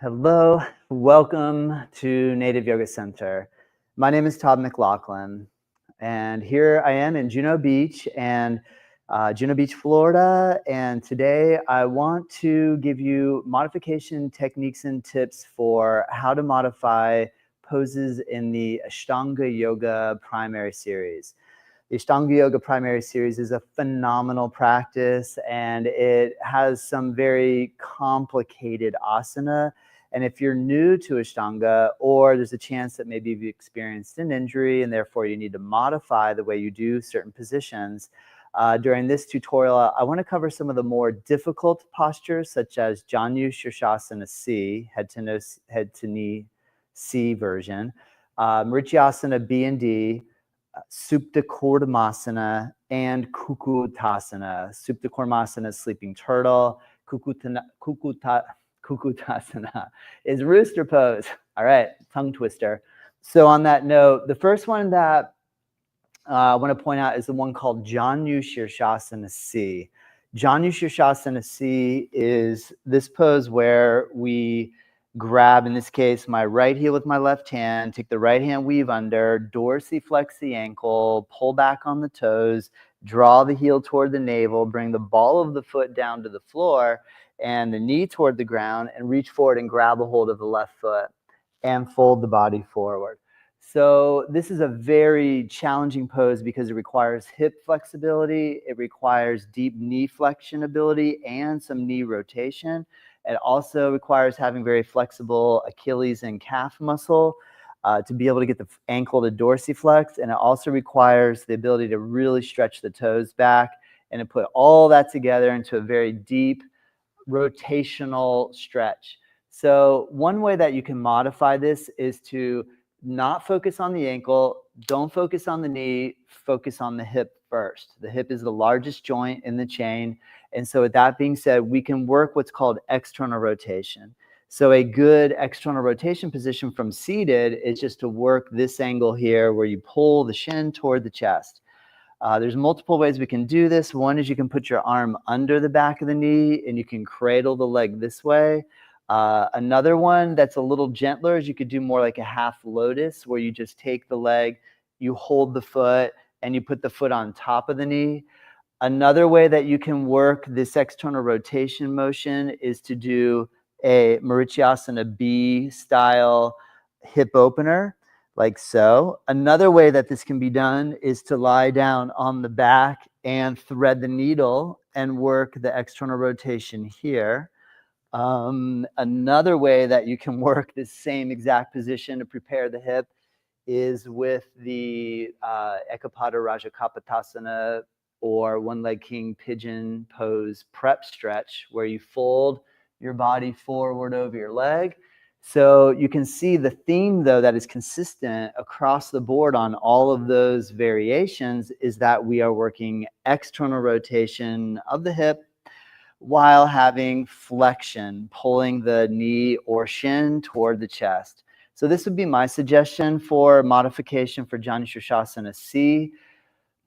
Hello, welcome to Native Yoga Center. My name is Todd McLaughlin, and here I am in Juno Beach, Florida. And today I want to give you modification techniques and tips for how to modify poses in the Ashtanga Yoga Primary Series. The Ashtanga Yoga Primary Series is a phenomenal practice, and it has some very complicated asana. And if you're new to Ashtanga, or there's a chance that maybe you've experienced an injury and therefore you need to modify the way you do certain positions, during this tutorial, I want to cover some of the more difficult postures, such as Janusirsasana C, head to knee C version, Marichyasana B and D, Supta Kurmasana, and Kukkutasana. Supta Kurmasana, sleeping turtle. Kukkutasana is rooster pose. All right, tongue twister. So on that note, the first one that I want to point out is the one called Janusirsasana C. Janusirsasana C is this pose where we grab, in this case, my right heel with my left hand, take the right hand, weave under, dorsiflex the ankle, pull back on the toes, draw the heel toward the navel, bring the ball of the foot down to the floor and the knee toward the ground, and reach forward and grab a hold of the left foot and fold the body forward. So this is a very challenging pose because it requires hip flexibility, it requires deep knee flexion ability and some knee rotation. It also requires having very flexible Achilles and calf muscle to be able to get the ankle to dorsiflex, and it also requires the ability to really stretch the toes back and to put all that together into a very deep rotational stretch. So one way that you can modify this is to not focus on the ankle, don't focus on the knee, focus on the hip first. The hip is the largest joint in the chain. And so with that being said, we can work what's called external rotation. So a good external rotation position from seated is just to work this angle here where you pull the shin toward the chest. There's multiple ways we can do this. One is you can put your arm under the back of the knee and you can cradle the leg this way. Another one that's a little gentler is you could do more like a half lotus, where you just take the leg, you hold the foot, and you put the foot on top of the knee. Another way that you can work this external rotation motion is to do a Marichyasana B style hip opener, like so. Another way that this can be done is to lie down on the back and thread the needle and work the external rotation here. Another way that you can work this same exact position to prepare the hip is with the Ekapada Rajakapatasana or one leg king pigeon pose prep stretch, where you fold your body forward over your leg. So you can see the theme, though, that is consistent across the board on all of those variations is that we are working external rotation of the hip while having flexion, pulling the knee or shin toward the chest. So this would be my suggestion for modification for Janusirsasana C.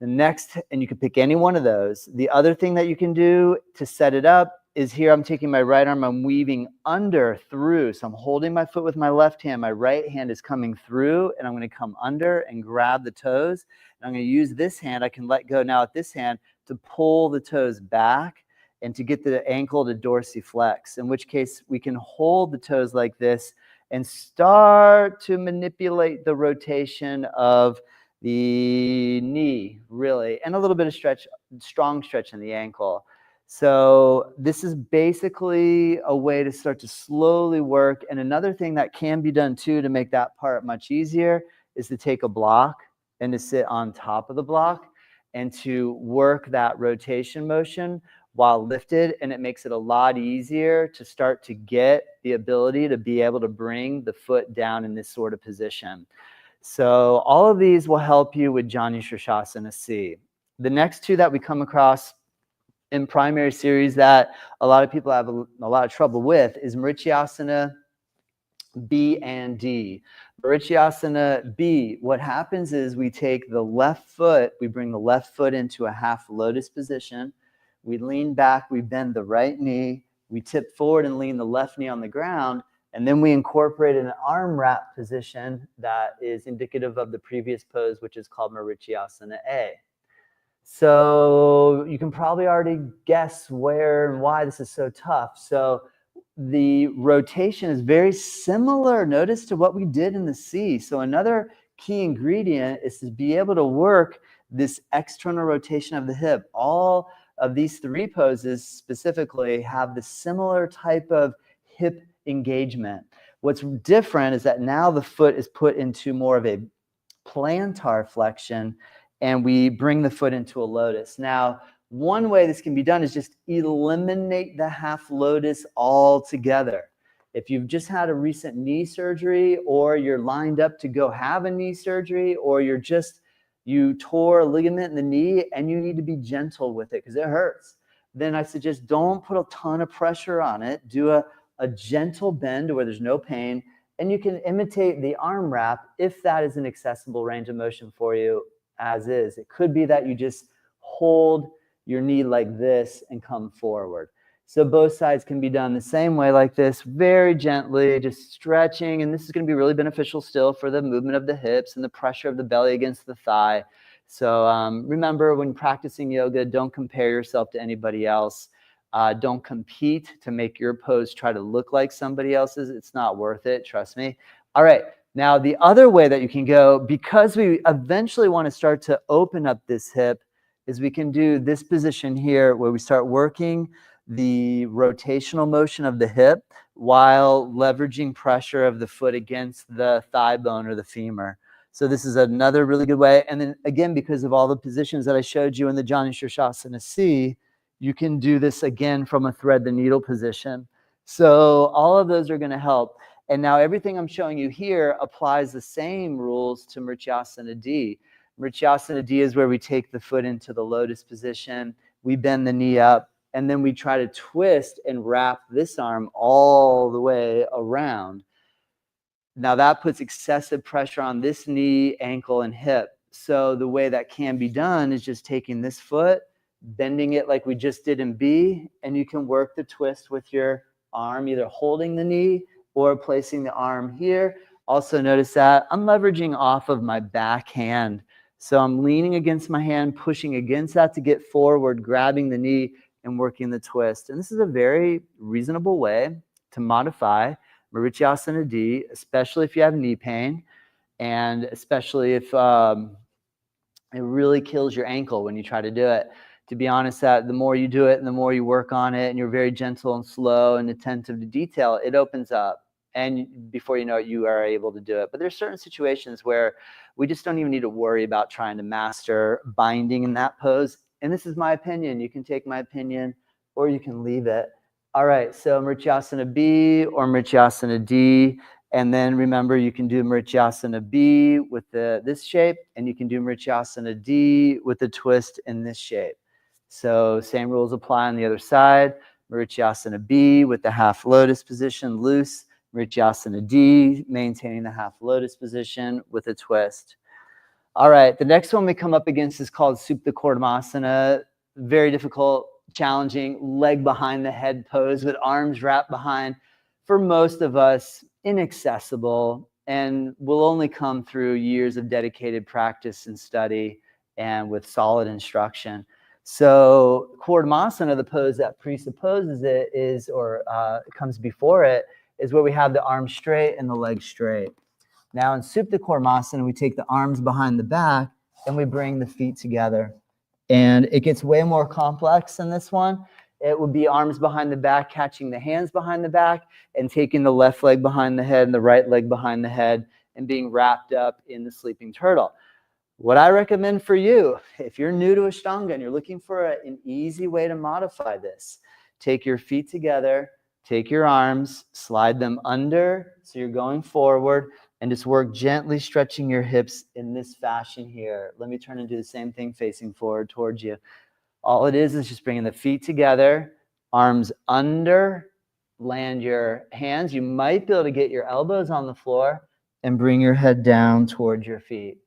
The next, and you can pick any one of those. The other thing that you can do to set it up is here I'm taking my right arm, I'm weaving under through. So I'm holding my foot with my left hand. My right hand is coming through, and I'm going to come under and grab the toes. And I'm going to use this hand. I can let go now with this hand to pull the toes back and to get the ankle to dorsiflex, in which case we can hold the toes like this and start to manipulate the rotation of the knee, really, and a little bit of stretch, strong stretch in the ankle. So this is basically a way to start to slowly work. And another thing that can be done too to make that part much easier is to take a block and to sit on top of the block and to work that rotation motion while lifted, and it makes it a lot easier to start to get the ability to be able to bring the foot down in this sort of position. So all of these will help you with Janusirsasana C. The next two that we come across in primary series that a lot of people have a lot of trouble with is Marichyasana B and D. Marichyasana B, what happens is we take the left foot, we bring the left foot into a half lotus position. We lean back, we bend the right knee, we tip forward and lean the left knee on the ground, And then we incorporate an arm wrap position that is indicative of the previous pose, which is called Marichyasana A. So you can probably already guess where and why this is so tough. So the rotation is very similar, notice, to what we did in the C. So another key ingredient is to be able to work this external rotation of the hip. All of these three poses specifically have the similar type of hip engagement. What's different is that now the foot is put into more of a plantar flexion, and we bring the foot into a lotus. Now, one way this can be done is just eliminate the half lotus altogether. If you've just had a recent knee surgery, or you're lined up to go have a knee surgery, or you tore a ligament in the knee and you need to be gentle with it because it hurts, then I suggest don't put a ton of pressure on it. Do a gentle bend where there's no pain, and you can imitate the arm wrap if that is an accessible range of motion for you as is. It could be that you just hold your knee like this and come forward. So both sides can be done the same way, like this, very gently, just stretching. And this is going to be really beneficial still for the movement of the hips and the pressure of the belly against the thigh. So remember, when practicing yoga, don't compare yourself to anybody else. Don't compete to make your pose try to look like somebody else's. It's not worth it, trust me. All right, now the other way that you can go, because we eventually want to start to open up this hip, is we can do this position here where we start working the rotational motion of the hip while leveraging pressure of the foot against the thigh bone or the femur. So this is another really good way. And then again, because of all the positions that I showed you in the Janusirsasana C, you can do this again from a thread the needle position. So all of those are going to help. And now everything I'm showing you here applies the same rules to Marichyasana D. Marichyasana D is where we take the foot into the lotus position, we bend the knee up, and then we try to twist and wrap this arm all the way around. Now that puts excessive pressure on this knee, ankle, and hip. So the way that can be done is just taking this foot, bending it like we just did in B, and you can work the twist with your arm, either holding the knee or placing the arm here. Also notice that I'm leveraging off of my back hand. So I'm leaning against my hand, pushing against that to get forward, grabbing the knee and working the twist. And this is a very reasonable way to modify Marichyasana D, especially if you have knee pain, and especially if it really kills your ankle when you try to do it. To be honest, that the more you do it and the more you work on it and you're very gentle and slow and attentive to detail, it opens up. And before you know it, you are able to do it. But there's certain situations where we just don't even need to worry about trying to master binding in that pose. And this is my opinion. You can take my opinion or you can leave it. All right, so Marichyasana B or Marichyasana D. And then remember, you can do Marichyasana B with this shape, and you can do Marichyasana D with the twist in this shape. So same rules apply on the other side. Marichyasana B with the half lotus position, loose. Marichyasana D, maintaining the half lotus position with a twist. All right, the next one we come up against is called Supta Kurmasana. Very difficult, challenging, leg behind the head pose with arms wrapped behind. For most of us, inaccessible, and will only come through years of dedicated practice and study and with solid instruction. So Kurmasana, the pose that presupposes it is, or comes before it, is where we have the arms straight and the legs straight. Now in Supta Kurmasana, we take the arms behind the back and we bring the feet together. And it gets way more complex than this one. It would be arms behind the back, catching the hands behind the back, and taking the left leg behind the head and the right leg behind the head, and being wrapped up in the sleeping turtle. What I recommend for you, if you're new to Ashtanga and you're looking for an easy way to modify this, take your feet together, take your arms, slide them under so you're going forward, and just work gently stretching your hips in this fashion here. Let me turn and do the same thing facing forward towards you. All it is just bringing the feet together, arms under, land your hands. You might be able to get your elbows on the floor and bring your head down towards your feet.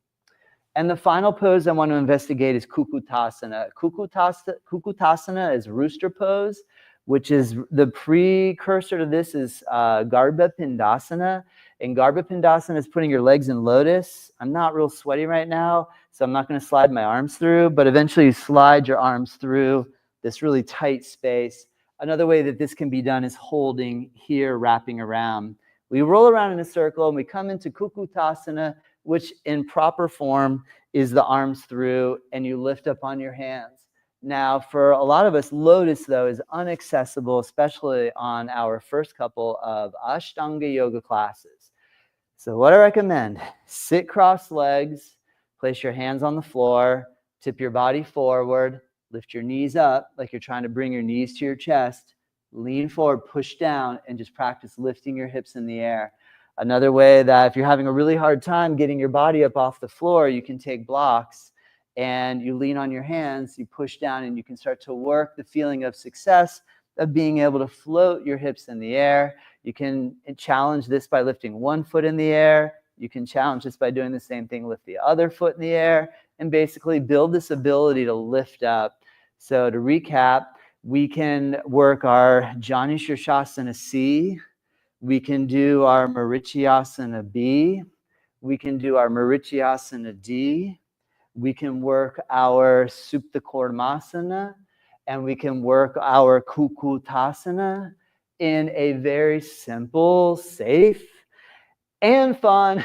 And the final pose I want to investigate is Kukkutasana. Kukkutasana is rooster pose, which is the precursor to this is Garbha Pindasana. And Garbha Pindasana is putting your legs in lotus. I'm not real sweaty right now, so I'm not going to slide my arms through, but eventually you slide your arms through this really tight space. Another way that this can be done is holding here, wrapping around. We roll around in a circle and we come into Kukkutasana, which in proper form is the arms through and you lift up on your hands. Now, for a lot of us, lotus, though, is inaccessible, especially on our first couple of Ashtanga Yoga classes. So what I recommend, sit cross legs, place your hands on the floor, tip your body forward, lift your knees up like you're trying to bring your knees to your chest, lean forward, push down, and just practice lifting your hips in the air. Another way that if you're having a really hard time getting your body up off the floor, you can take blocks and you lean on your hands, you push down, and you can start to work the feeling of success of being able to float your hips in the air. You can challenge this by lifting one foot in the air. You can challenge this by doing the same thing, lift the other foot in the air, and basically build this ability to lift up. So to recap, we can work our Janusirsasana C. We can do our Marichyasana B. We can do our Marichyasana D. We can work our Supta Kurmasana, and we can work our Kukkutasana in a very simple, safe, and fun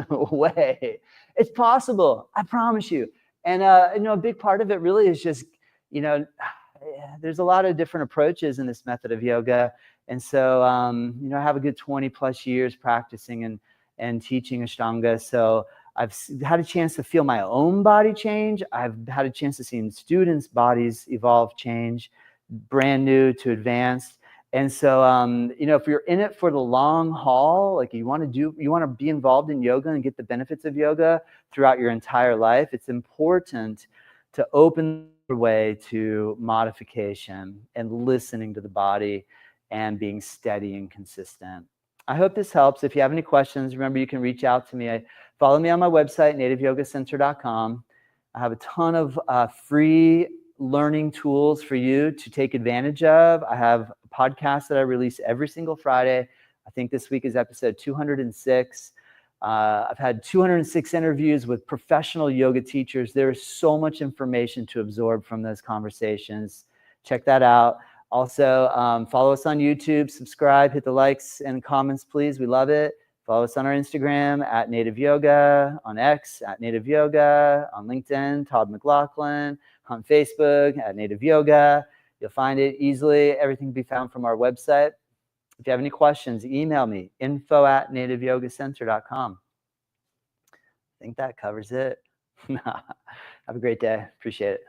way. It's possible, I promise you. And a big part of it really is just, there's a lot of different approaches in this method of yoga. And so, I have a good 20 plus years practicing and teaching Ashtanga. So I've had a chance to feel my own body change. I've had a chance to see students' bodies evolve, change, brand new to advanced. And so, if you're in it for the long haul, like you want to be involved in yoga and get the benefits of yoga throughout your entire life, it's important to open the way to modification and listening to the body and being steady and consistent. I hope this helps. If you have any questions, remember you can reach out to me. Follow me on my website, nativeyogacenter.com. I have a ton of free learning tools for you to take advantage of. I have a podcast that I release every single Friday. I think this week is episode 206. I've had 206 interviews with professional yoga teachers. There is so much information to absorb from those conversations. Check that out. Also, follow us on YouTube, subscribe, hit the likes and comments, please. We love it. Follow us on our Instagram at Native Yoga, on X at Native Yoga, on LinkedIn, Todd McLaughlin, on Facebook at Native Yoga. You'll find it easily. Everything can be found from our website. If you have any questions, email me, info@nativeyogacenter.com. I think that covers it. Have a great day. Appreciate it.